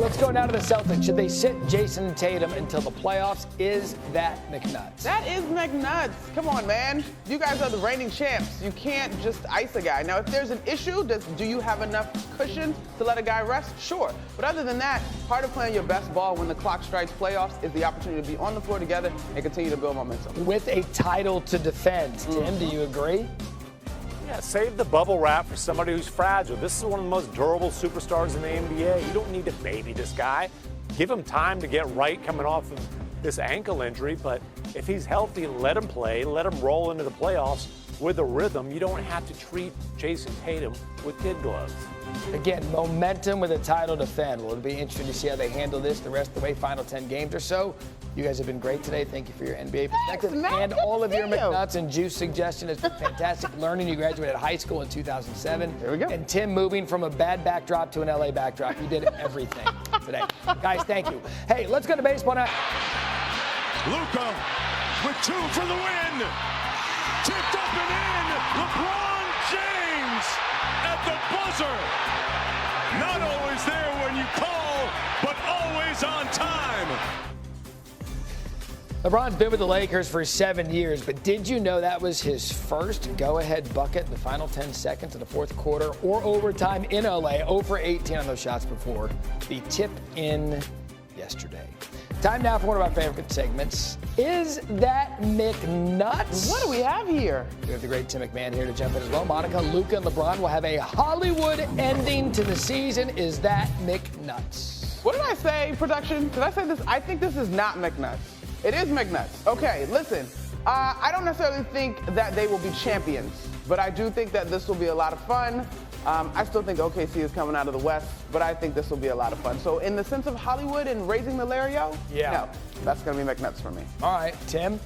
let's go now to the Celtics. Should they sit Jayson Tatum until the playoffs? Is that McNutt? That is McNutt. Come on, man. You guys are the reigning champs. You can't just ice a guy. Now, if there's an issue, do you have enough cushion to let a guy rest? Sure. But other than that, part of playing your best ball when the clock strikes playoffs is the opportunity to be on the floor together and continue to build momentum. With a title to defend. Tim, do you agree? Yeah, save the bubble wrap for somebody who's fragile. This is one of the most durable superstars in the NBA. You don't need to baby this guy. Give him time to get right coming off of this ankle injury, but if he's healthy, let him play, let him roll into the playoffs with a rhythm. You don't have to treat Jayson Tatum with kid gloves. Again, momentum with a title to defend. Well, it'll be interesting to see how they handle this the rest of the way, final 10 games or so. You guys have been great today. Thank you for your NBA perspective. Thanks, and all of your McNutts and juice suggestion has been fantastic learning. You graduated high school in 2007. There we go. And Tim moving from a bad backdrop to an LA backdrop. You did everything today. Guys, thank you. Hey, let's go to baseball now. Luka with 2 for the win. Tipped up and in. LeBron James at the buzzer. Not always there when you call, but always on time. LeBron's been with the Lakers for 7 years, but did you know that was his first go-ahead bucket in the final 10 seconds of the fourth quarter or overtime in LA? 0 for 18 on those shots before the tip in yesterday. Time now for one of our favorite segments. Is that McNutt? What do we have here? We have the great Tim McMahon here to jump in as well. Monica, Luka, and LeBron will have a Hollywood ending to the season. Is that McNutt? What did I say, production? Did I say this? I think this is not McNutt. It is McNutt. Okay, listen. I don't necessarily think that they will be champions, but I do think that this will be a lot of fun. I still think OKC is coming out of the West, but I think this will be a lot of fun. So in the sense of Hollywood and raising the Lario, no, that's going to be McNutt for me. All right, Tim?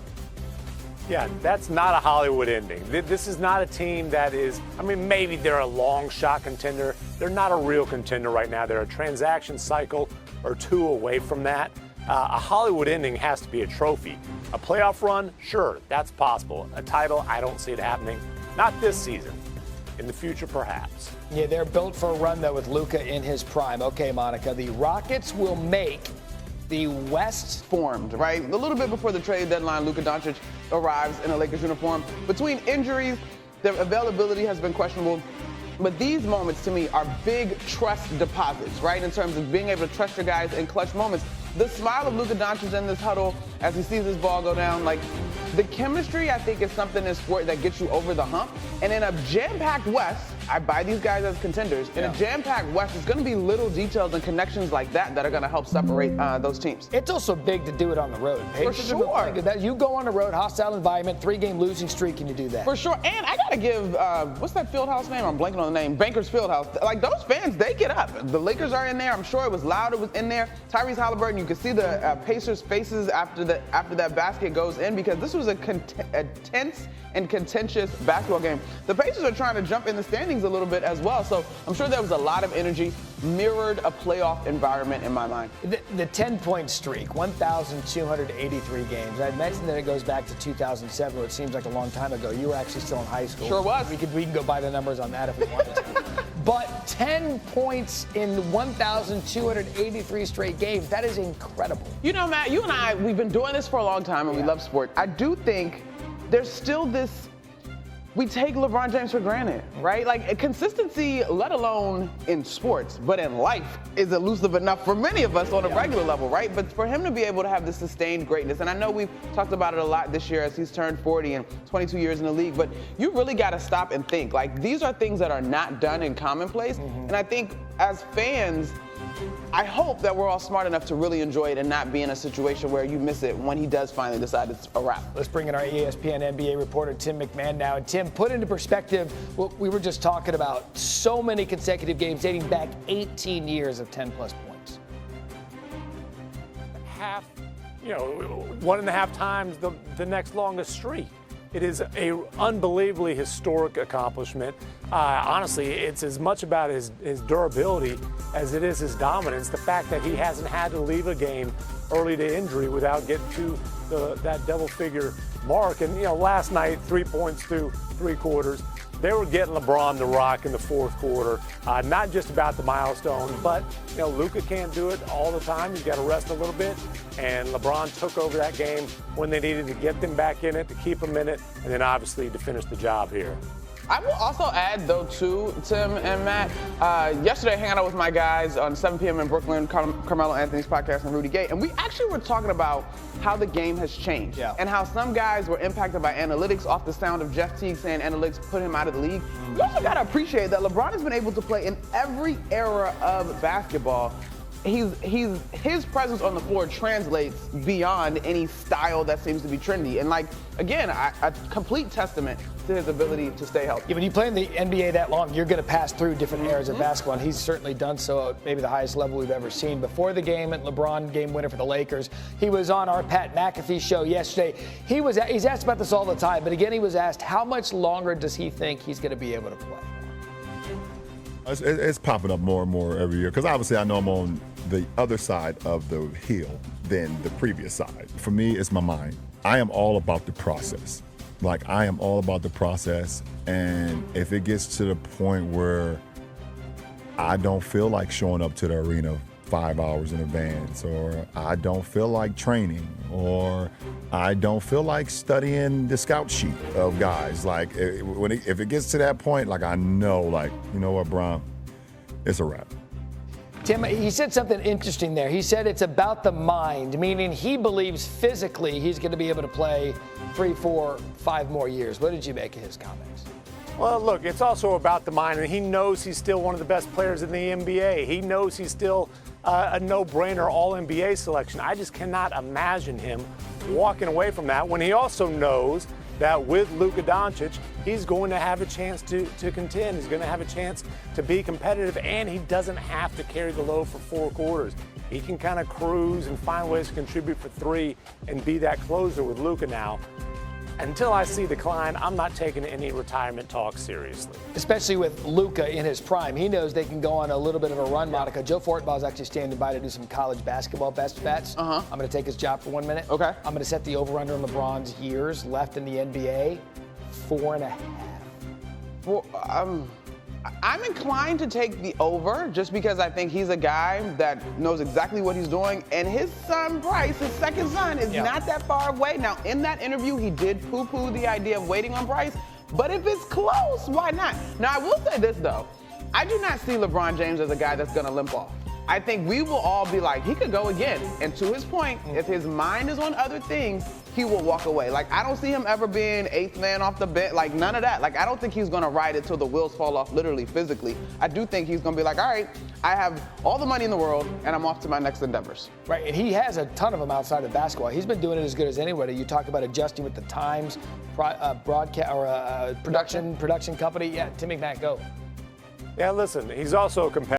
Yeah, that's not a Hollywood ending. This is not a team that is, I mean, maybe they're a long shot contender. They're not a real contender right now. They're a transaction cycle or 2 away from that. A Hollywood ending has to be a trophy. A playoff run, sure, that's possible. A title, I don't see it happening. Not this season. In the future, perhaps. Yeah, they're built for a run, though, with Luka in his prime. Okay, Monica, the Rockets will make the West formed, right? A little bit before the trade deadline, Luka Doncic arrives in a Lakers uniform. Between injuries, their availability has been questionable. But these moments, to me, are big trust deposits, right? In terms of being able to trust your guys in clutch moments. The smile of Luka Doncic in this huddle as he sees this ball go down, like, the chemistry, I think, is something in sport that gets you over the hump. And in a jam-packed West, I buy these guys as contenders. In a jam-packed West, it's going to be little details and connections like that that are going to help separate those teams. It's also big to do it on the road. For sure. You go on the road, hostile environment, 3-game losing streak, and you do that. For sure. And I got to give, what's that field house name? I'm blanking on the name. Bankers Fieldhouse. Like, those fans, they get up. The Lakers are in there. I'm sure it was loud. It was in there. Tyrese Halliburton, you could see the Pacers' faces after that basket goes in, because this was a tense and contentious basketball game. The Pacers are trying to jump in the standings a little bit as well, so I'm sure there was a lot of energy, mirrored a playoff environment in my mind. The 10-point streak, 1,283 games. I mentioned that it goes back to 2007, which seems like a long time ago. You were actually still in high school. Sure was. We can go by the numbers on that if we wanted to. But 10 points in 1,283 straight games, that is incredible. You know, Matt, you and I, we've been doing this for a long time, and we love sport. I do think there's still this, we take LeBron James for granted, right? Like, consistency, let alone in sports, but in life, is elusive enough for many of us on a regular level, right? But for him to be able to have this sustained greatness, and I know we've talked about it a lot this year as he's turned 40 and 22 years in the league, but you really got to stop and think. Like, these are things that are not done in commonplace, and I think as fans, I hope that we're all smart enough to really enjoy it and not be in a situation where you miss it when he does finally decide it's a wrap. Let's bring in our ESPN NBA reporter, Tim McMahon, now. And Tim, put into perspective what we were just talking about. So many consecutive games dating back 18 years of 10-plus points. Half, 1.5 times the next longest streak. It is a unbelievably historic accomplishment. Honestly, it's as much about his durability as it is his dominance. The fact that he hasn't had to leave a game early to injury without getting to that double-figure mark. And, last night, 3 points through 3 quarters. they were getting LeBron the rock in the fourth quarter. Not just about the milestone, but Luka can't do it all the time. He's got to rest a little bit. And LeBron took over that game when they needed to get them back in it, to keep them in it, and then obviously to finish the job here. I will also add, though, too, Tim and Matt, yesterday hanging out with my guys on 7 p.m. in Brooklyn, Carmelo Anthony's podcast and Rudy Gay, and we actually were talking about how the game has changed and how some guys were impacted by analytics off the sound of Jeff Teague saying analytics put him out of the league. You also got to appreciate that LeBron has been able to play in every era of basketball. His presence on the floor translates beyond any style that seems to be trendy. And again, a complete testament to his ability to stay healthy. Yeah, when you play in the NBA that long, you're going to pass through different eras of basketball, and he's certainly done so at maybe the highest level we've ever seen. Before the game, at LeBron game winner for the Lakers, he was on our Pat McAfee show yesterday. He's asked about this all the time, but again, he was asked how much longer does he think he's going to be able to play? It's popping up more and more every year because obviously I know I'm on the other side of the hill than the previous side. For me, it's my mind. I am all about the process. I am all about the process, and if it gets to the point where I don't feel like showing up to the arena 5 hours in advance, or I don't feel like training, or I don't feel like studying the scout sheet of guys. If it gets to that point, I know, you know what, Brian, it's a wrap. Tim, he said something interesting there. He said it's about the mind, meaning he believes physically he's going to be able to play 3, 4, 5 more years. What did you make of his comments? Well, look, it's also about the mind, and he knows he's still one of the best players in the NBA. He knows he's still a no-brainer All-NBA selection. I just cannot imagine him walking away from that when he also knows that with Luka Doncic, he's going to have a chance to contend. He's going to have a chance to be competitive, and he doesn't have to carry the load for 4 quarters. He can kind of cruise and find ways to contribute for 3 and be that closer with Luka now. Until I see decline, I'm not taking any retirement talk seriously. Especially with Luka in his prime. He knows they can go on a little bit of a run, Monica. Joe Fortenbaugh is actually standing by to do some college basketball best bets. I'm going to take his job for 1 minute. Okay. I'm going to set the over-under on LeBron's years left in the NBA, 4.5. Well, I'm inclined to take the over just because I think he's a guy that knows exactly what he's doing. And his son, Bryce, his second son, is not that far away. Now, in that interview, he did poo-poo the idea of waiting on Bryce. But if it's close, why not? Now, I will say this, though. I do not see LeBron James as a guy that's going to limp off. I think we will all be like, he could go again. And to his point, if his mind is on other things, he will walk away. I don't see him ever being 8th man off the bench, none of that. I don't think he's going to ride it till the wheels fall off, literally, physically. I do think he's going to be like, all right, I have all the money in the world, and I'm off to my next endeavors. Right, and he has a ton of them outside of basketball. He's been doing it as good as anybody. You talk about adjusting with the Times broadcast or production company. Yeah, Tim McNutt, go. Yeah, listen, he's also a competitor.